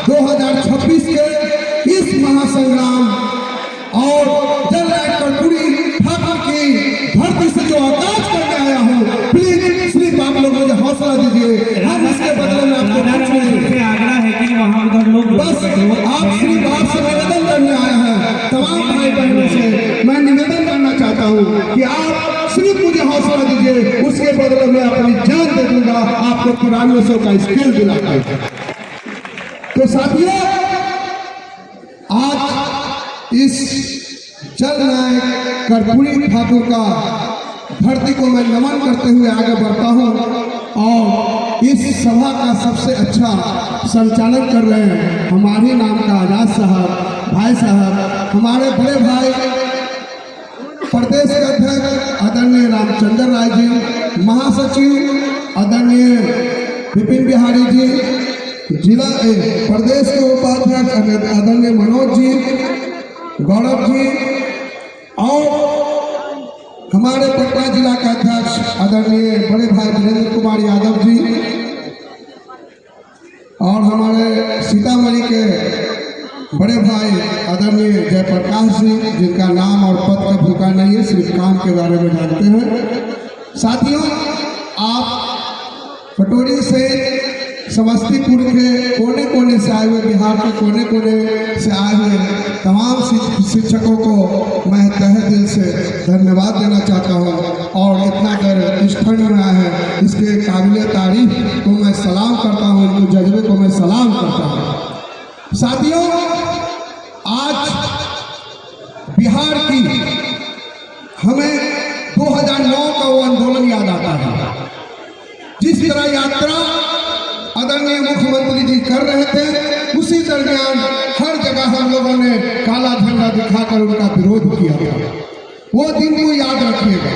2026 के इस महासंग्राम और जननायक कर्पूरी ठाकुर की धरती से जो आगाज करने आया हूँ, प्लीज सिर्फ आप लोग मुझे हौसला दीजिए। हम इसके बदले में आपको कुछ नहीं, आग्रह है कि वहाँ उधर लोग बस आप सिर्फ आपसे निवेदन करने आए हैं। तमाम भाई बहनों से मैं निवेदन करना चाहता हूँ कि आप सिर्फ मुझे हौसला दीजिए, उसके बदले में अपनी जान दे दूंगा आपको 9300 का स्किल दिलाकर। तो साथियों, आज इस जननायक कर्पूरी ठाकुर का धरती को मैं नमन करते हुए आगे बढ़ता हूँ और इस सभा का सबसे अच्छा संचालन कर रहे हैं हमारे नाम का आजाद साहब, भाई साहब, हमारे बड़े भाई प्रदेश के अध्यक्ष आदरणीय रामचंद्र राय जी, महासचिव आदरणीय विपिन बिहारी जी, जिला प्रदेश के उपाध्यक्ष आदरणीय मनोज जी, गौरव जी, और हमारे पटना जिला का अध्यक्ष आदरणीय बड़े भाई वीरेंद्र कुमार यादव जी, और हमारे सीतामढ़ी के बड़े भाई आदरणीय जयप्रकाश जी, जिनका नाम और पद का भूखा नहीं है, सिर्फ काम के बारे में जानते हैं। साथियों, आप कटोरी से समस्तीपुर के कोने कोने से आए हुए, बिहार के कोने कोने से आए हुए तमाम शिक्षकों को मैं तहे दिल से धन्यवाद देना चाहता हूं, और इतना देर इस ठंड में आए हैं, इसके काबिल तारीफ को मैं सलाम करता हूं, इनको जज्बे को मैं सलाम करता हूं। साथियों, आज बिहार की हमें 2009 का वो आंदोलन याद आता है, जिस तरह यात्रा आदरणीय मुख्यमंत्री जी कर रहे थे, उसी दरमियान हर जगह हम लोगों ने काला झंडा दिखाकर उनका विरोध किया था। वो दिन को याद रखिएगा।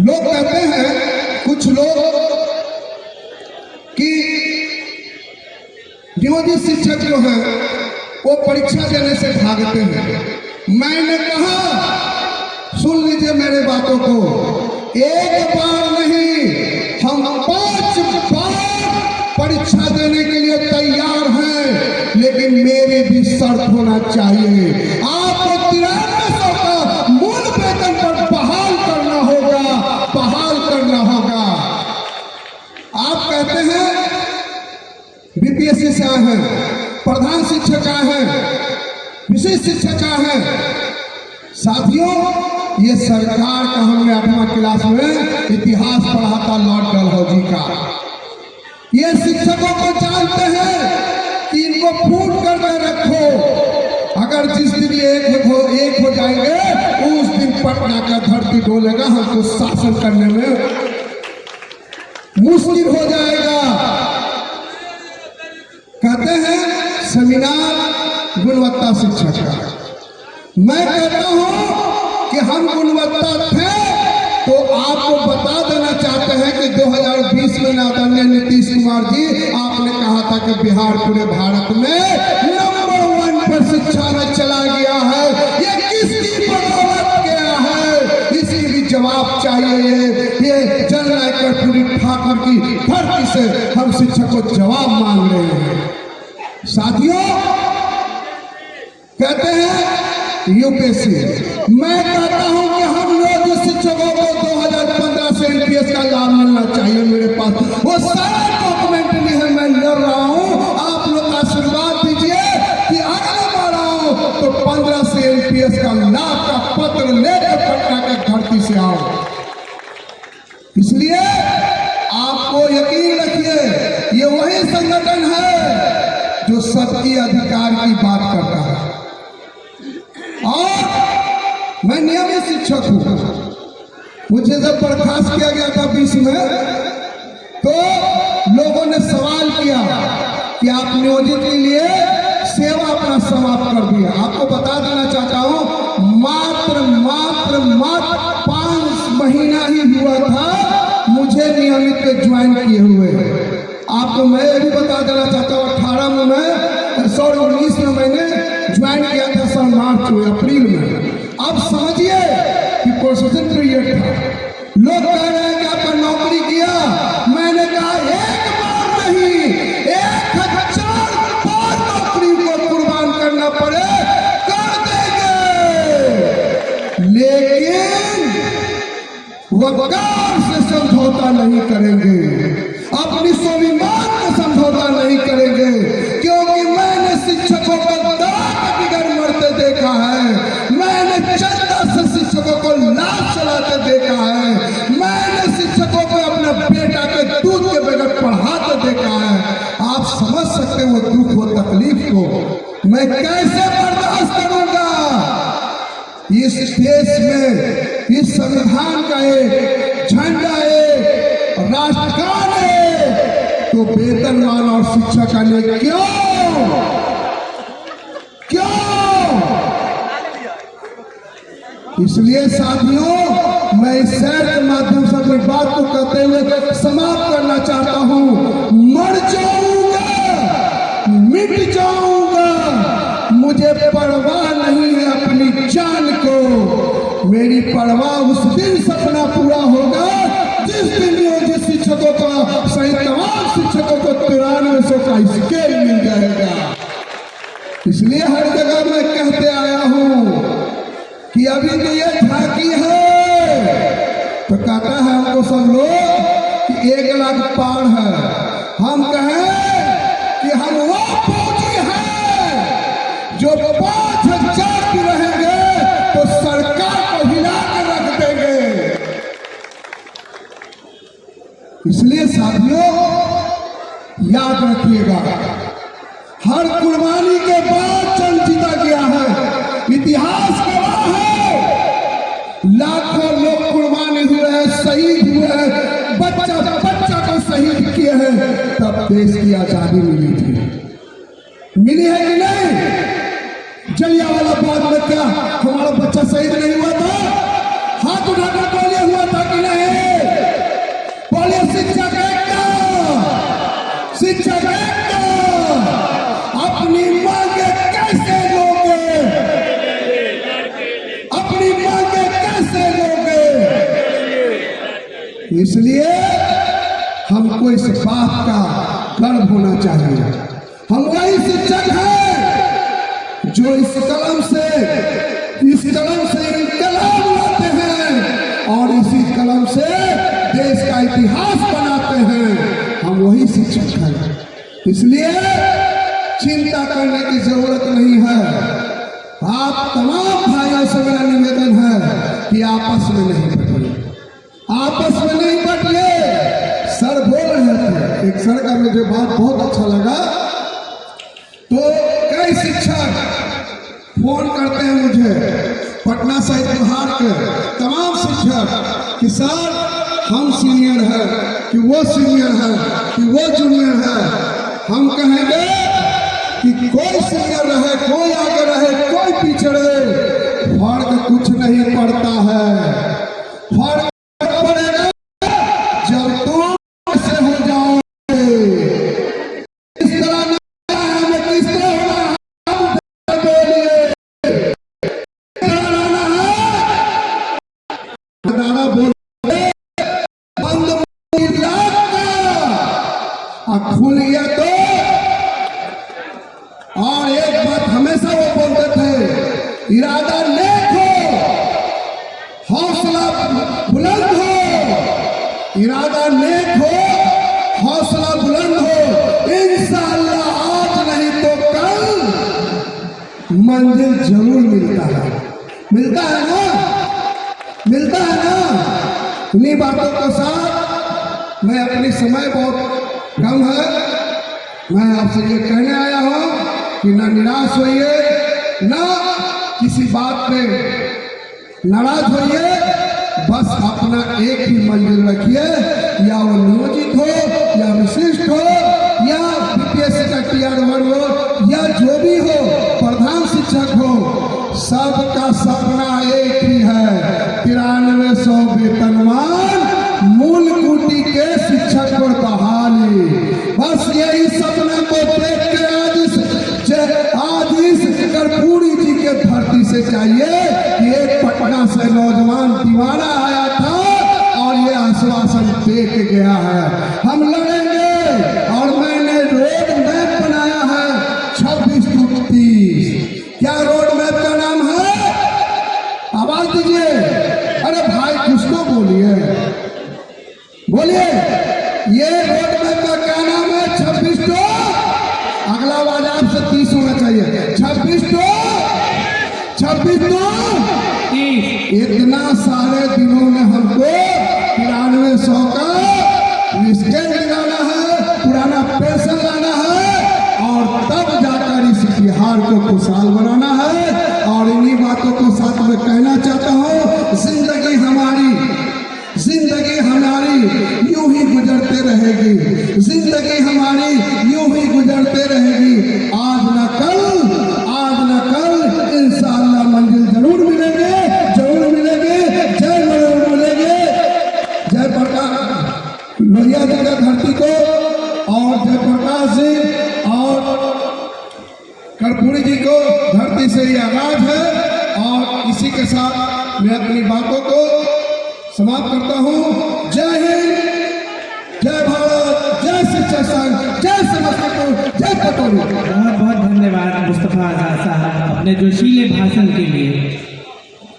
लोग कहते हैं कुछ लोग कि नियोजित शिक्षक जो हैं वो परीक्षा देने से भागते हैं। मैंने कहा, सुन लीजिए मेरे बातों को, एक बार नहीं, हम 5 बार परीक्षा देने के लिए तैयार हैं, लेकिन मेरी भी शर्त होना चाहिए। आपको 9300 का मूल वेतन पर बहाल करना होगा, बहाल करना होगा। आप कहते हैं बीपीएससी से आए हैं, प्रधान शिक्षक आए हैं, विशेष शिक्षक आए हैं। साथियों, ये सरकार का हमने 8वां क्लास में इतिहास पढ़ा था लॉर्ड डलहौजी का। ये शिक्षकों को जानते हैं कि इनको फूट करके रखो, अगर जिस दिन ये एक हो जाएंगे उस दिन पटना का धरती डोलेगा, हमको शासन करने में मुश्किल हो जाएगा। कहते हैं सेमिनार गुणवत्ता शिक्षा का, मैं कहता हूं कि हम गुणवत्ता थे तो आपको बता देना चाहते हैं कि 2020 में आदरणीय नीतीश कुमार जी आपने कहा था कि बिहार पूरे भारत में नंबर 1 पर शिक्षा में चला गया है। ये किसकी बदौलत गया है, इसकी भी जवाब चाहिए। ये जननायक कर्पूरी ठाकुर की धरती से हम शिक्षक को जवाब मांग रहे हैं। साथियों, कहते हैं यूपीएससी, मैं कहता हूं कि हम लोग शिक्षकों को 2015 से एनपीएस का लाभ मिलना चाहिए। मेरे पास वो सारा डॉक्यूमेंट नहीं है, मैं लड़ रहा हूं। आप लोग आशीर्वाद दीजिए कि अगले बार आओ तो 15 से एनपीएस का लाभ का पत्र लेकर पटना के धरती से आओ। इसलिए आपको यकीन रखिए, ये वही संगठन है जो सबकी अधिकार की बात करता है। और मैं नियमित शिक्षक हूं। मुझे जब बर्खास्त किया गया था 20 में, तो लोगों ने सवाल किया कि आप नियोजित के लिए सेवा अपना समाप्त कर दिया। आपको बता देना चाहता हूं, मात्र 5 महीना ही हुआ था मुझे नियमित पे ज्वाइन किए हुए। आपको मैं ये भी बता देना चाहता हूँ, 19 में मैंने ज्वाइन किया था सर, मार्च में, अप्रैल में। अब समझिए कि प्रोसेसिंग पीरियड था। लोग कह रहे हैं कि आपने नौकरी किया। मैंने कहा एक बार नहीं, 1000 वकार से समझौता नहीं करेंगे, अपनी स्वाभिमान का समझौता नहीं करेंगे, क्योंकि मैंने शिक्षकों को दाग बिगड़ मरते देखा है, मैंने चंदा से शिक्षकों को लाश चलाते देखा है, मैंने शिक्षकों को अपने बेटा के दूध के बगैर पढ़ाते देखा है। आप समझ सकते हो दुख वो तकलीफ को मैं कैसे बर्दाश्त करूंगा। इस देश में इस संविधान का एक झंडा है, राष्ट्रगान है, तो वेतनमान और शिक्षा का लिए क्यों क्यों? इसलिए साथियों, मैं इस शहर के माध्यम से अपनी बात को कहते हुए समाप्त करना चाहता हूं। मर जाऊंगा, मिट जाऊंगा, मुझे परवाह नहीं है अपनी जान को। मेरी परवाह उस दिन सपना पूरा होगा जिस दिन नियोजित शिक्षकों का सही तमाम शिक्षकों को 9300 का स्केल मिल जाएगा। इसलिए हर जगह मैं कहते आया हूं कि अभी तो ये झांकी है, तो कहता है हमको सब लोग कि 1 लाख पार है। हम कहें कि हम वो फौजी हैं जो 5000 की रहेंगे तो सरकार को हिला कर रख देंगे। इसलिए साथियों याद रखिएगा, हर कुर्बानी के बाद जंग जीता गया है। इतिहास गवाह है, लाखों लोग कुर्बानी हुए हैं, शहीद हुए हैं, बच्चा बच्चा को शहीद किए हैं, तब देश की आजादी मिली थी। मिली है कि नहीं? जलियांवाला बाग में क्या हमारा बच्चा शहीद नहीं हुआ था? हाथ उठाकर बोलिए, हुआ था कि नहीं? बोलिए शिक्षा का शिक्षा का अपनी मांगे कैसे लोगे? अपनी मांगे कैसे लोगे? इसलिए हमको इस बात का गर्व होना चाहिए। हम वही शिक्षक हैं जो इस कलम से इनकलाब लाते हैं और इसी कलम से देश का इतिहास बनाते हैं। हम वही शिक्षक हैं। इसलिए चिंता करने की जरूरत नहीं है। आप तमाम भाइयों से मेरा निवेदन है कि आपस में नहीं बटिए, आपस में नहीं बटिए। सर बोल रहे थे, एक सर का मुझे बात बहुत अच्छा लगा, तो कई शिक्षक फोन करते हैं मुझे, पटना सहित बिहार के तमाम शिक्षक, कि सर हम सीनियर हैं कि वो सीनियर है कि वो जूनियर है। हम कहेंगे कि कोई सीनियर रहे, कोई आगे रहे, कोई पीछे रहे, फर्क कुछ नहीं पड़ता है। फर्क पड़ेगा जब तुम ऐसे हो जाओगे। इस तरह नहीं है, हमें किस तरह होना है, हम बोलिए रहना है, बोल बंद खुल गया तो। और एक बात हमेशा वो बोलते थे, इरादा नेक हो, हौसला बुलंद हो, इरादा नेक हो, हौसला बुलंद हो, इंशाअल्लाह आज नहीं तो कल मंजिल जरूर मिलता है। मिलता है ना? मिलता है ना? इन्हीं बातों के साथ मैं अपनी समय बहुत कम है, मैं आपसे ये कहने आया हूं कि ना निराश होइए, ना किसी बात पे नाराज होइए, बस अपना एक ही मंजिल रखिए, या वो नियोजित हो या विशिष्ट हो या बीपीएससी का TR1 हो या जो भी हो, प्रधान शिक्षक हो, सबका सपना एक ही है, 9300 वेतनमान मूल कुटी के शिक्षक को बहाली। बस यही सपना को देख के आज इस कर्पूरी जी के धरती से चाहिए कि एक पटना से नौजवान दीवाना आया था और ये आश्वासन दे के गया है, हम लड़ेंगे। और मैंने रोड मैप बनाया है 26 to 30। क्या रोड मैप का नाम है? आवाज दीजिए, अरे भाई कुछ तो बोलिए। से ये आगाज है और इसी के साथ मैं अपनी बातों को समाप्त करता हूँ। जय हिंद, जय भारत, जय शिक्षा संघ, जय समस्तीपुर, जय पटौड़ी। बहुत बहुत धन्यवाद मुस्तफा आजाद साहब अपने जोशीले भाषण के लिए।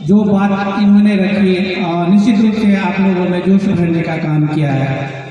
जो बात इन्होंने रखी और निश्चित रूप से आप लोगों ने जोश भरने का काम किया है।